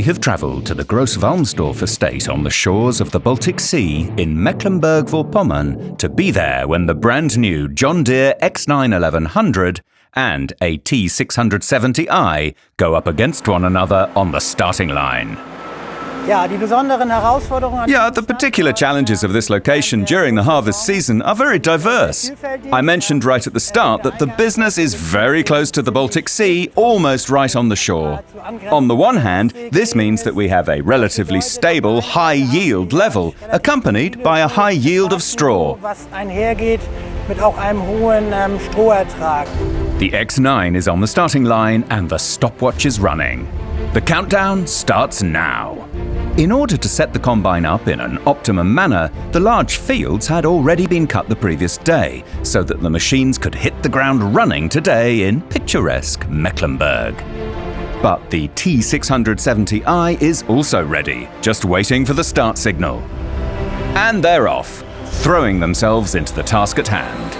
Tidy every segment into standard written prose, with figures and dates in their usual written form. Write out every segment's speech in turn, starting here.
We have travelled to the Großwalmsdorf estate on the shores of the Baltic Sea in Mecklenburg-Vorpommern to be there when the brand new John Deere X9 1100 and a T670i go up against one another on the starting line. Yeah, the particular challenges of this location during the harvest season are very diverse. I mentioned right at the start that the business is very close to the Baltic Sea, almost right on the shore. On the one hand, this means that we have a relatively stable, high yield level, accompanied by a high yield of straw. The X9 is on the starting line and the stopwatch is running. The countdown starts now. In order to set the combine up in an optimum manner, the large fields had already been cut the previous day, so that the machines could hit the ground running today in picturesque Mecklenburg. But the T670i is also ready, just waiting for the start signal. And they're off, throwing themselves into the task at hand.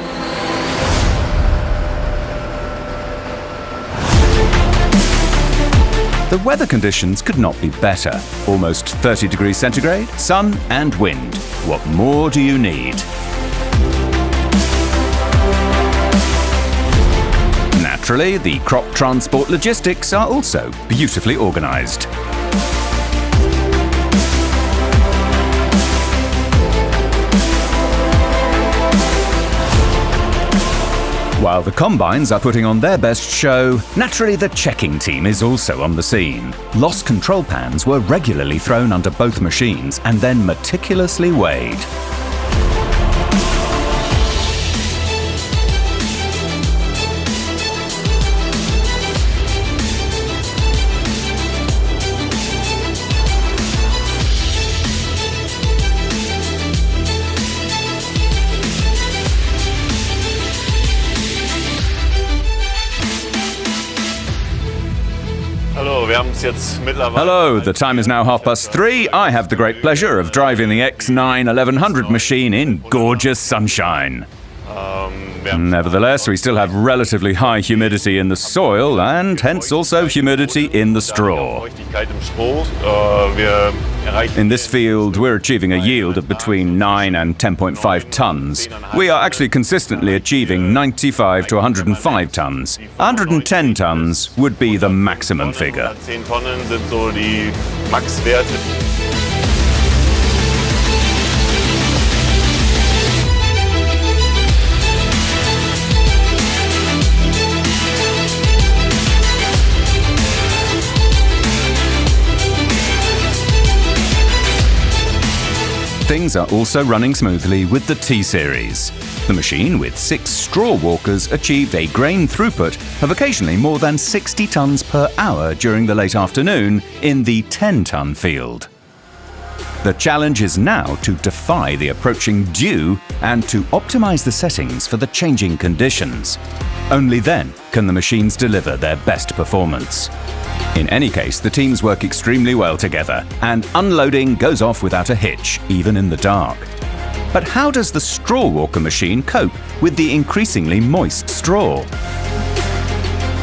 The weather conditions could not be better. Almost 30 degrees centigrade, sun and wind. What more do you need? Naturally, the crop transport logistics are also beautifully organised. While the combines are putting on their best show, naturally the checking team is also on the scene. Loss control pans were regularly thrown under both machines and then meticulously weighed. Hello, the time is now 3:30. I have the great pleasure of driving the X9 1100 machine in gorgeous sunshine. Nevertheless, we still have relatively high humidity in the soil and hence also humidity in the straw. In this field, we're achieving a yield of between 9 and 10.5 tons. We are actually consistently achieving 95 to 105 tons. 110 tons would be the maximum figure. Things are also running smoothly with the T-Series. The machine with 6 straw walkers achieved a grain throughput of occasionally more than 60 tons per hour during the late afternoon in the 10-ton field. The challenge is now to defy the approaching dew and to optimize the settings for the changing conditions. Only then can the machines deliver their best performance. In any case, the teams work extremely well together, and unloading goes off without a hitch, even in the dark. But how does the straw walker machine cope with the increasingly moist straw?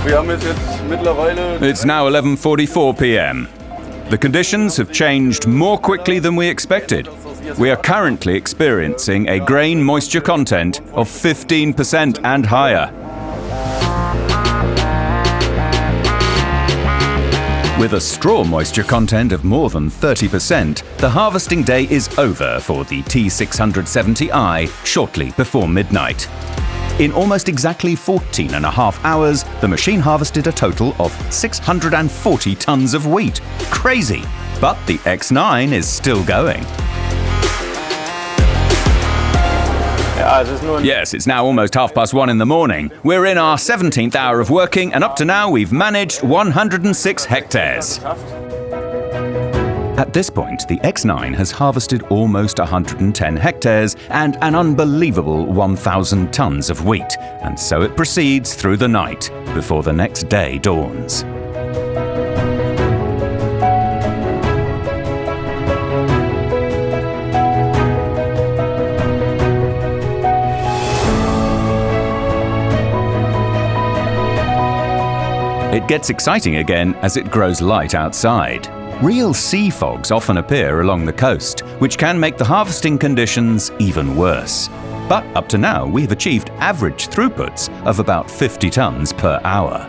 It's now 11:44 p.m. The conditions have changed more quickly than we expected. We are currently experiencing a grain moisture content of 15% and higher. With a straw moisture content of more than 30%, the harvesting day is over for the T670i shortly before midnight. In almost exactly 14.5 hours, the machine harvested a total of 640 tons of wheat. Crazy! But the X9 is still going. Yes, it's now almost 1:30 in the morning. We're in our 17th hour of working, and up to now we've managed 106 hectares. At this point, the X9 has harvested almost 110 hectares and an unbelievable 1,000 tons of wheat, and so it proceeds through the night before the next day dawns. It gets exciting again as it grows light outside. Real sea fogs often appear along the coast, which can make the harvesting conditions even worse. But up to now, we've achieved average throughputs of about 50 tonnes per hour.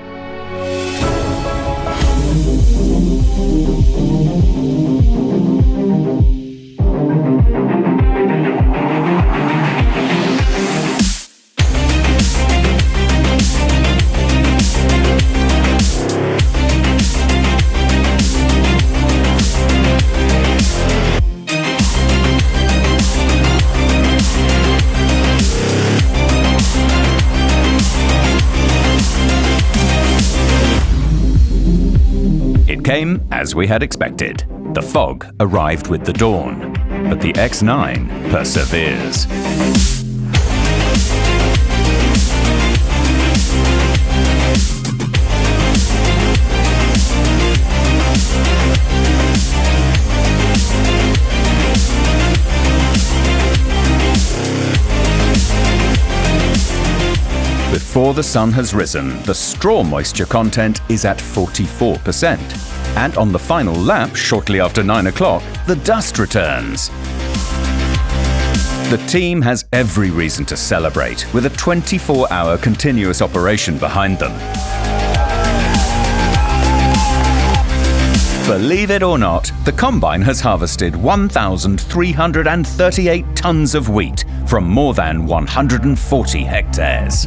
It came as we had expected. The fog arrived with the dawn, but the X9 perseveres. Before the sun has risen, the straw moisture content is at 44%. And on the final lap, shortly after 9 o'clock, the dust returns. The team has every reason to celebrate, with a 24-hour continuous operation behind them. Believe it or not, the combine has harvested 1,338 tonnes of wheat from more than 140 hectares.